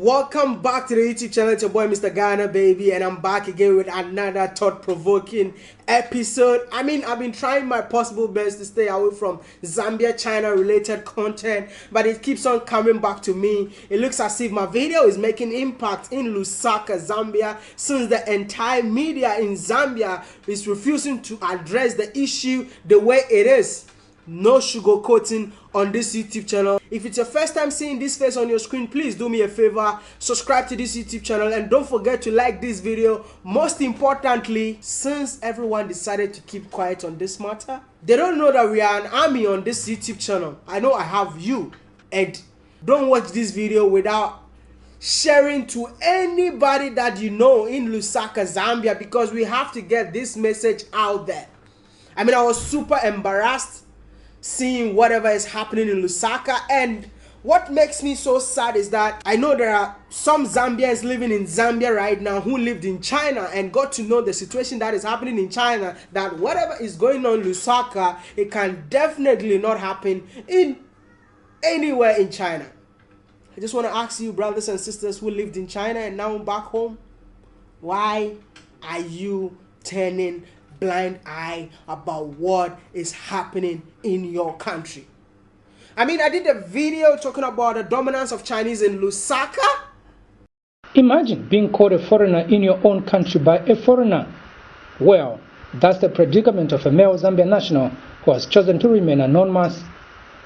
Welcome back to the YouTube channel. It's your boy Mr. Ghana baby, and I'm back again with another thought-provoking episode. I've been trying my possible best to stay away from Zambia China related content, but it keeps on coming back to me. It looks as if my video is making impact in Lusaka, Zambia, since the entire media in Zambia is refusing to address the issue the way it is. No sugarcoating on this YouTube channel. If it's your first time seeing this face on your screen, please do me a favor, subscribe to this YouTube channel, and don't forget to like this video. Most importantly, since everyone decided to keep quiet on this matter, they don't know that we are an army on this YouTube channel. I know I have you, and don't watch this video without sharing to anybody that you know in Lusaka, Zambia, because we have to get this message out there. I was super embarrassed seeing whatever is happening in Lusaka, and what makes me so sad is that I know there are some Zambians living in Zambia right now who lived in China and got to know the situation that is happening in China, that whatever is going on in Lusaka, it can definitely not happen in anywhere in China. I just want to ask you, brothers and sisters who lived in China and now back home, why are you turning blind eye about what is happening in your country? I did a video talking about the dominance of Chinese in Lusaka. Imagine being called a foreigner in your own country by a foreigner. Well, that's the predicament of a male Zambian national who has chosen to remain anonymous.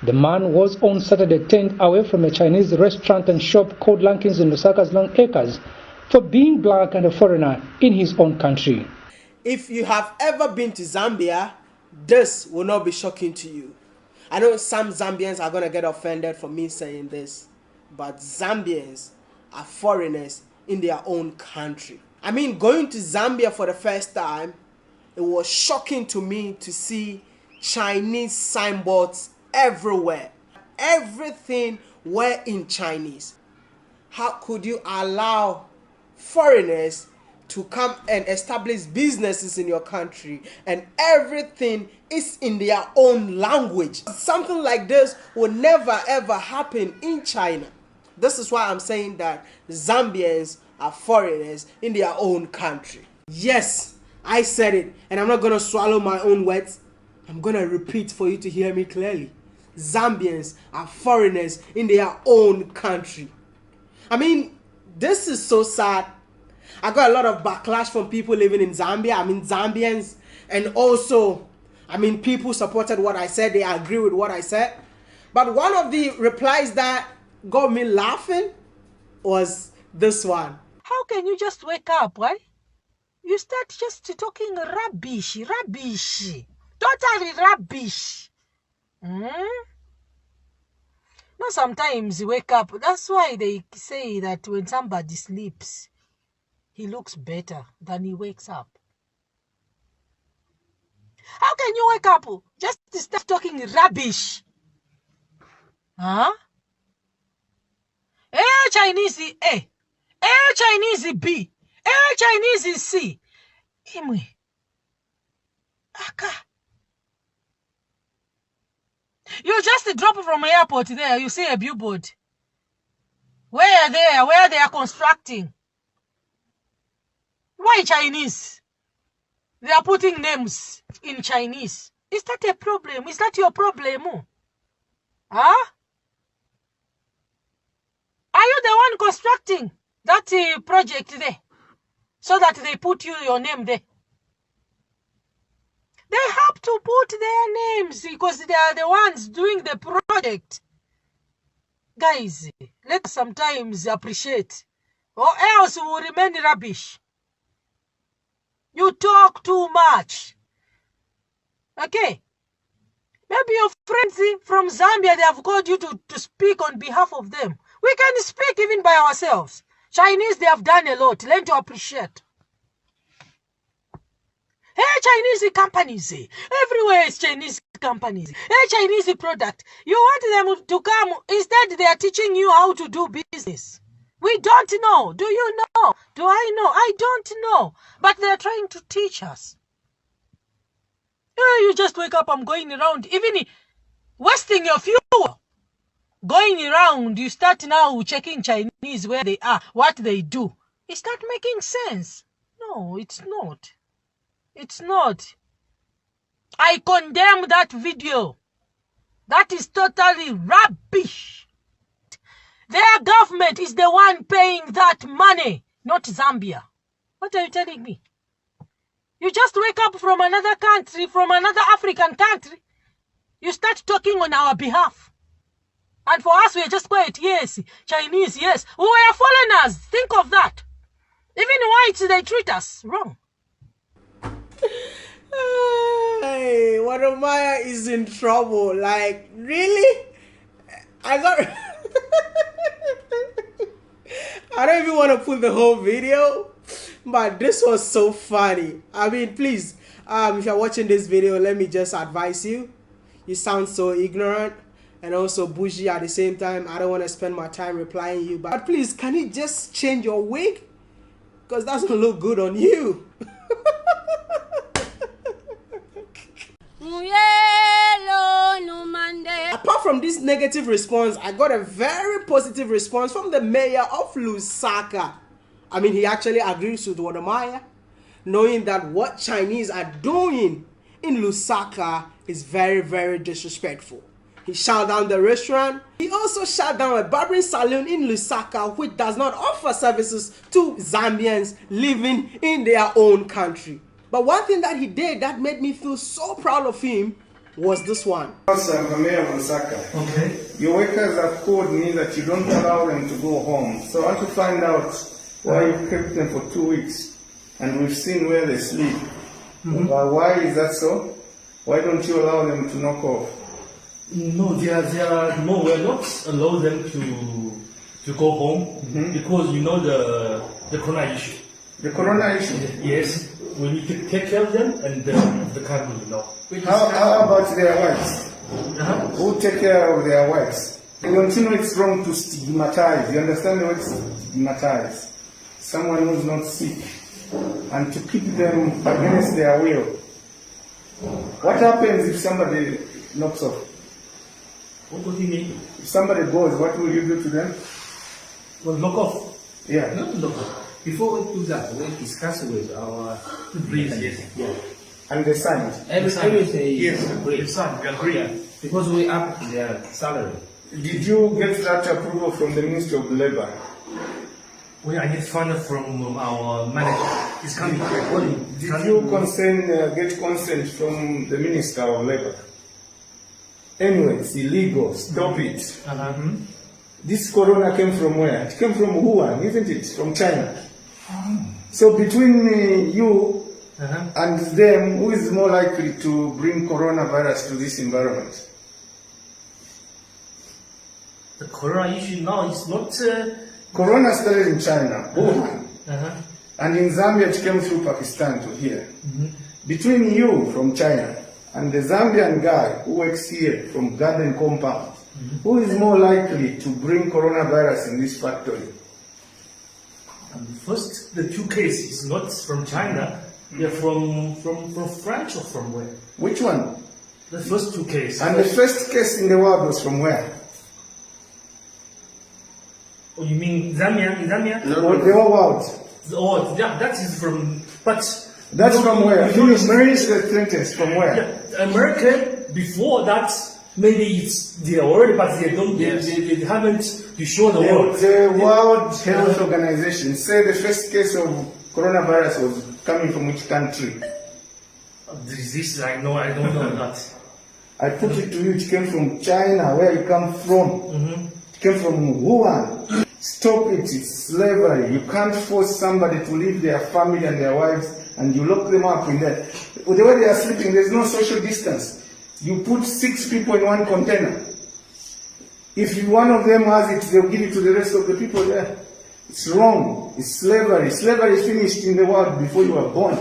The man was on Saturday turned away from a Chinese restaurant and shop called Lankins in Lusaka's Long Acres for being black and a foreigner in his own country. If you have ever been to Zambia, this will not be shocking to you. I know some Zambians are going to get offended for me saying this, but Zambians are foreigners in their own country. Going to Zambia for the first time, it was shocking to me to see Chinese signboards everywhere. Everything were in Chinese. How could you allow foreigners to come and establish businesses in your country and everything is in their own language? Something like this will never ever happen in China. This is why I'm saying that Zambians are foreigners in their own country. Yes, I said it, and I'm not going to swallow my own words. I'm going to repeat for you to hear me clearly. Zambians are foreigners in their own country. This is so sad. I got a lot of backlash from people living in Zambia. Zambians, and also, people supported what I said. They agree with what I said. But one of the replies that got me laughing was this one. How can you just wake up, right? You start just talking rubbish. Totally rubbish. No, sometimes you wake up. That's why they say that when somebody sleeps, he looks better than he wakes up. How can you wake up just to start talking rubbish? Huh? Chinese A. Chinese B. Chinese C. Imwe. Aka. You just drop from airport there, you see a billboard. Where they are constructing. Why Chinese? They are putting names in Chinese. Is that a problem? Is that your problem? Huh? Are you the one constructing that project there? So that they put your name there. They have to put their names because they are the ones doing the project. Guys, let's sometimes appreciate, or else we will remain rubbish. You talk too much. Okay. Maybe your friends from Zambia, they have called you to speak on behalf of them. We can speak even by ourselves. Chinese, they have done a lot. Learn to appreciate. Chinese companies. Everywhere is Chinese companies. Chinese product. You want them to come. Instead, they are teaching you how to do business. We don't know. Do you know? Do I know? I don't know. But they are trying to teach us. You just wake up, I'm going around, even wasting your fuel. going around, you start now checking Chinese where they are, what they do. It start making sense. No, it's not. It's not. I condemn that video. That is totally rubbish. Their government is the one paying that money, not Zambia. What are you telling me? You just wake up from another country, from another African country. You start talking on our behalf. And for us, we are just quiet. Yes, Chinese, yes. We are foreigners. Think of that. Even whites, they treat us wrong. Hey, Wodamaya is in trouble. Like, really? I don't even want to put the whole video, but this was so funny. I mean, please, if you're watching this video, let me just advise you. You sound so ignorant and also bougie at the same time. I don't want to spend my time replying you, but please, can you just change your wig? Because that doesn't look good on you. Apart from this negative response, I got a very positive response from the mayor of Lusaka. I mean, he actually agrees with Wodamaya, knowing that what Chinese are doing in Lusaka is very, very disrespectful. He shut down the restaurant. He also shut down a barbering salon in Lusaka, which does not offer services to Zambians living in their own country. But one thing that he did that made me feel so proud of him was this one. I'm the mayor of Lusaka. Okay. Your workers have called me that you don't allow them to go home. So I want to find out why you kept them for 2 weeks. And we've seen where they sleep. Why is that so? Why don't you allow them to knock off? No, no, we're not allow them to go home because you know the corona issue. The corona issue? Yes, we need to take care of them and the country, you know. How about their wives? Who take care of their wives? Don't you know it's wrong to stigmatize? You understand what stigmatize? Someone who's not sick and to keep them against their will. What happens if somebody knocks off? What do you mean? If somebody goes, what will you do to them? Well, knock off. Yeah. Not knock off. Before we do that, we discuss with our yes. Yeah. And they signed. Everything yes. Agreed. We agree. Yeah. Because we up their salary. Did you get that approval from the Ministry of Labour? I get funded from our manager. It's coming. Did you get consent from the Minister of Labour? Anyway, it's illegal. Stop it. This corona came from where? It came from Wuhan, isn't it? From China. So between you and them, who is more likely to bring coronavirus to this environment? The corona issue now is not... Corona started in China, Wuhan. And in Zambia it came through Pakistan to here. Between you from China and the Zambian guy who works here from Garden Compound, who is more likely to bring coronavirus in this factory? First, the two cases not from China, they're from France or from where? Which one? The first two cases. And the first case in the world was from where? Oh, you mean Zambia? No, the whole world. Oh, that is from... But that's from where? You finish the sentence. From where? Yeah, America, before that, maybe it's they already, but they don't. Yes. They haven't to show the world. The World Health Organization say the first case of coronavirus was coming from which country? This I know. I don't know that. I put it to you. It came from China, where you come from. It came from Wuhan. Stop it. It's slavery. You can't force somebody to leave their family and their wives and you lock them up in there. The way they are sleeping, there's no social distance. You put 6 people in one container. If one of them has it, they'll give it to the rest of the people there. It's wrong. It's slavery. Slavery finished in the world before you were born.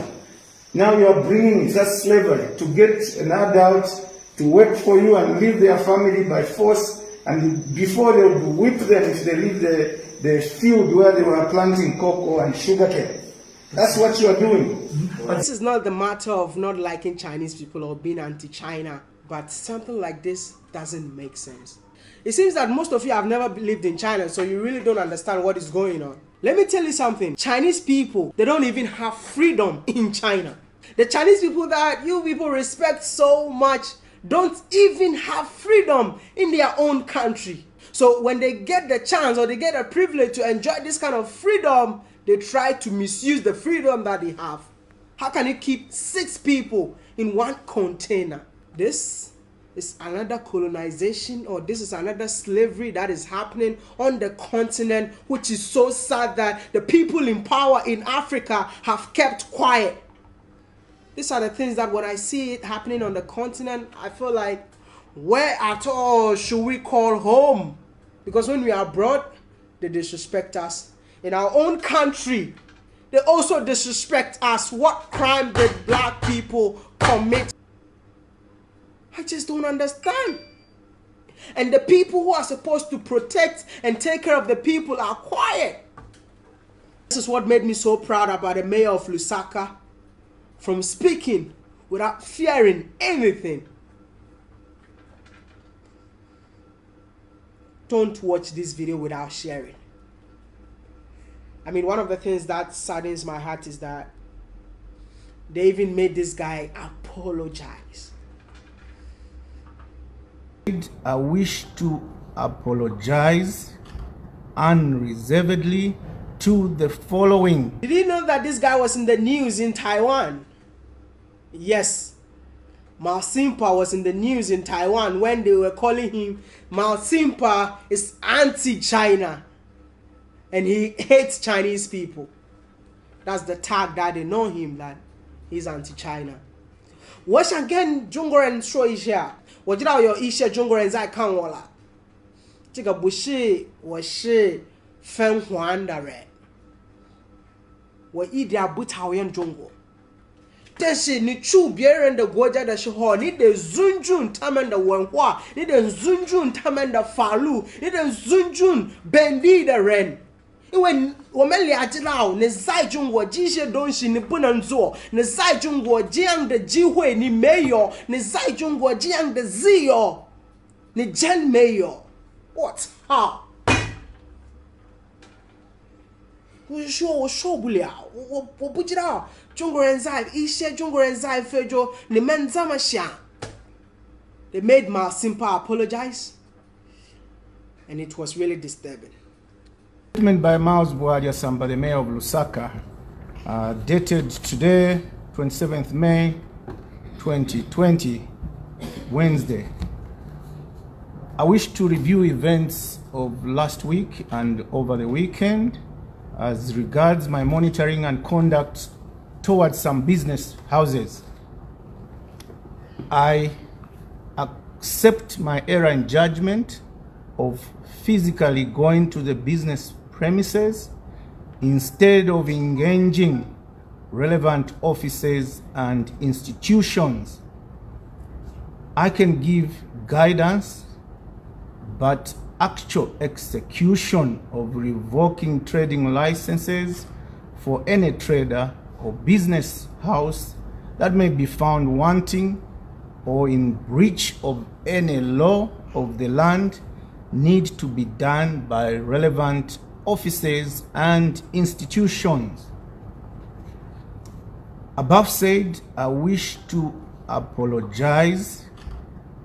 Now you are bringing that slavery to get an adult to work for you and leave their family by force. And before they would whip them if they leave the field where they were planting cocoa and sugarcane. That's what you are doing. But this is not the matter of not liking Chinese people or being anti-China, but something like this doesn't make sense. It seems that most of you have never lived in China, so you really don't understand what is going on. Let me tell you something. Chinese people, they don't even have freedom in China. The Chinese people that you people respect so much don't even have freedom in their own country. So when they get the chance or they get a privilege to enjoy this kind of freedom, they try to misuse the freedom that they have. How can you keep 6 people in one container? This is another colonization, or this is another slavery that is happening on the continent, which is so sad that the people in power in Africa have kept quiet. These are the things that when I see it happening on the continent, I feel like, where at all should we call home? Because when we are abroad, they disrespect us. In our own country, they also disrespect us. What crime did black people commit? I just don't understand. And the people who are supposed to protect and take care of the people are quiet. This is what made me so proud about the mayor of Lusaka, from speaking without fearing anything. Don't watch this video without sharing. I mean, one of the things that saddens my heart is that they even made this guy apologize. I wish to apologize unreservedly to the following. Did you know that this guy was in the news in Taiwan? Yes. Mao Simpa was in the news in Taiwan when they were calling him Mao Simpa is anti-China. And he hates Chinese people. That's the tag that they know him, that he's anti-China. Washangen Jungren show isha. Wajira yo isha Jungren zai kan wala. Tika bushi washi fen huanda re. Wa idia butaoyan Jungo. 但是你住别人的国家的时候，你得尊重他们的文化，你得尊重他们的法律，你得尊重本地的人。因为我们俩知道，你在中国这些东西你不能做，你在中国这样的机会你没有，你在中国这样的自由，你真没有。我操！我说我受不了，我不知道中国人在一些中国人在非洲，你们这么想。They made Mao Simpa apologize, and it was really disturbing. Statement by Miles Bwadia Samba, the mayor of Lusaka, dated today, 27th May 2020, Wednesday. I wish to review events of last week and over the weekend as regards my monitoring and conduct towards some business houses. I accept my error in judgment of physically going to the business premises instead of engaging relevant offices and institutions. I can give guidance, but actual execution of revoking trading licenses for any trader or business house that may be found wanting or in breach of any law of the land need to be done by relevant offices and institutions. Above said, I wish to apologize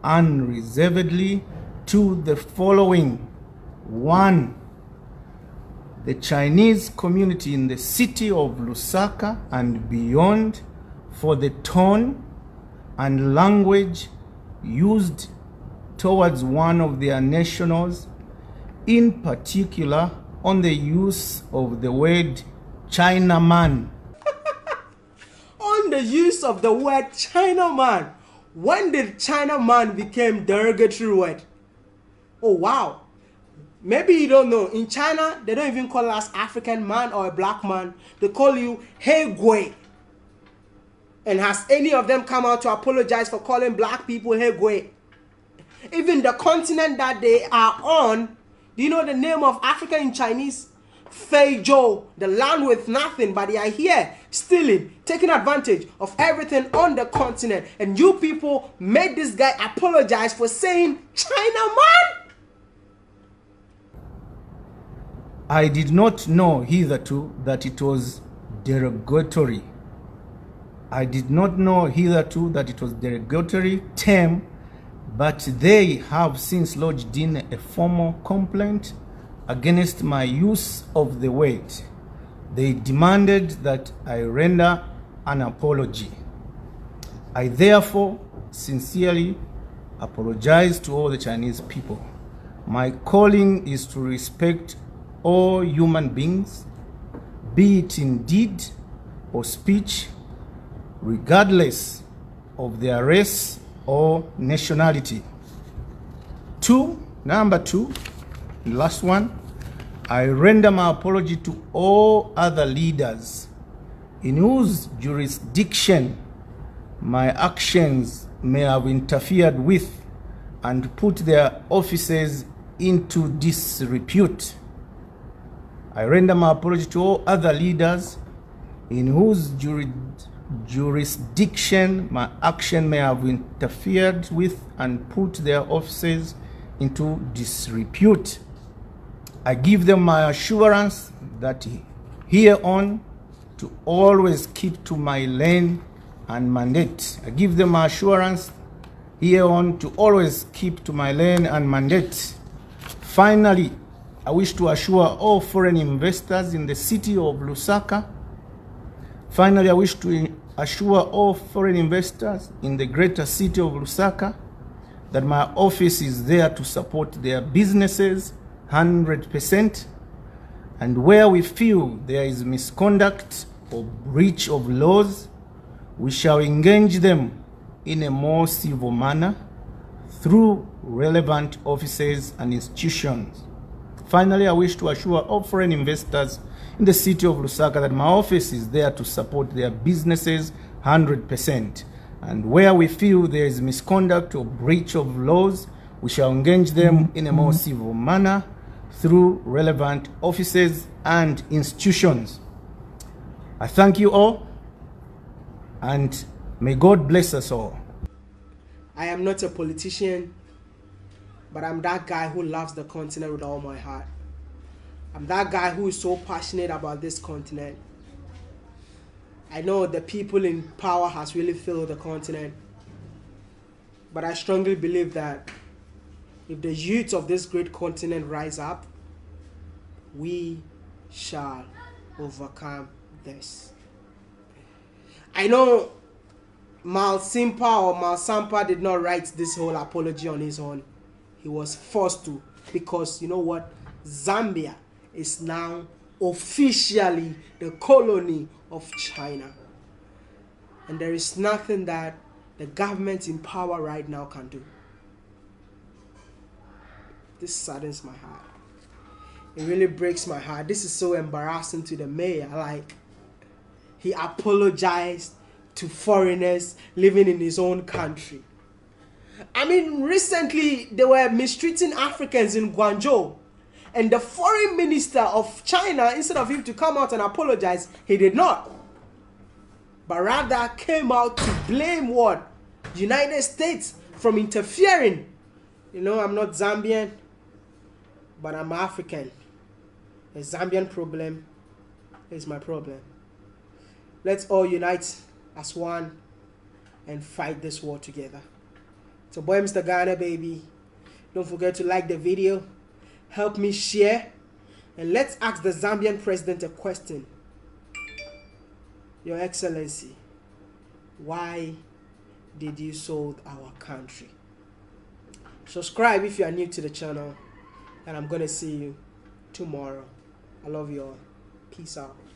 unreservedly to the following. 1. The Chinese community in the city of Lusaka and beyond for the tone and language used towards one of their nationals, in particular on the use of the word Chinaman. On the use of the word Chinaman. When did Chinaman become derogatory word? Oh wow. Maybe you don't know. In China, they don't even call us African man or a black man. They call you Hey Gui. And has any of them come out to apologize for calling black people Hey Gui? Even the continent that they are on, do you know the name of Africa in Chinese? Feizhou, the land with nothing, but they are here stealing, taking advantage of everything on the continent. And you people made this guy apologize for saying Chinaman? I did not know hitherto that it was derogatory. I did not know hitherto that it was derogatory term, but they have since lodged in a formal complaint against my use of the word. They demanded that I render an apology. I therefore sincerely apologize to all the Chinese people. My calling is to respect all human beings, be it in deed or speech, regardless of their race or nationality. Number two, last one, I render my apology to all other leaders in whose jurisdiction my actions may have interfered with and put their offices into disrepute. I render my apology to all other leaders in whose jurisdiction my action may have interfered with and put their offices into disrepute. I give them my assurance that hereon to always keep to my lane and mandate. I give them my assurance hereon to always keep to my lane and mandate. Finally, I wish to assure all foreign investors in the city of Lusaka. Finally, I wish to assure all foreign investors in the greater city of Lusaka that my office is there to support their businesses 100%. And where we feel there is misconduct or breach of laws, we shall engage them in a more civil manner through relevant offices and institutions. Finally, I wish to assure all foreign investors in the city of Lusaka that my office is there to support their businesses 100%. And where we feel there is misconduct or breach of laws, we shall engage them in a more civil manner through relevant offices and institutions. I thank you all, and may God bless us all. I am not a politician, but I'm that guy who loves the continent with all my heart. I'm that guy who is so passionate about this continent. I know the people in power has really failed the continent, but I strongly believe that if the youth of this great continent rise up, we shall overcome this. I know Mal Sampa did not write this whole apology on his own. He was forced to, because you know what? Zambia is now officially the colony of China. And there is nothing that the government in power right now can do. This saddens my heart. It really breaks my heart. This is so embarrassing to the mayor. Like, he apologized to foreigners living in his own country. I mean, recently they were mistreating Africans in Guangzhou, and the foreign minister of China, instead of him to come out and apologize, he did not, but rather came out to blame what? United States from interfering. You know, I'm not Zambian, but I'm African. A Zambian problem is my problem. Let's all unite as one and fight this war together. So boy, Mr. Ghana, baby, don't forget to like the video, help me share, and let's ask the Zambian president a question. Your Excellency, why did you sold our country? Subscribe if you are new to the channel, and I'm gonna see you tomorrow. I love you all. Peace out.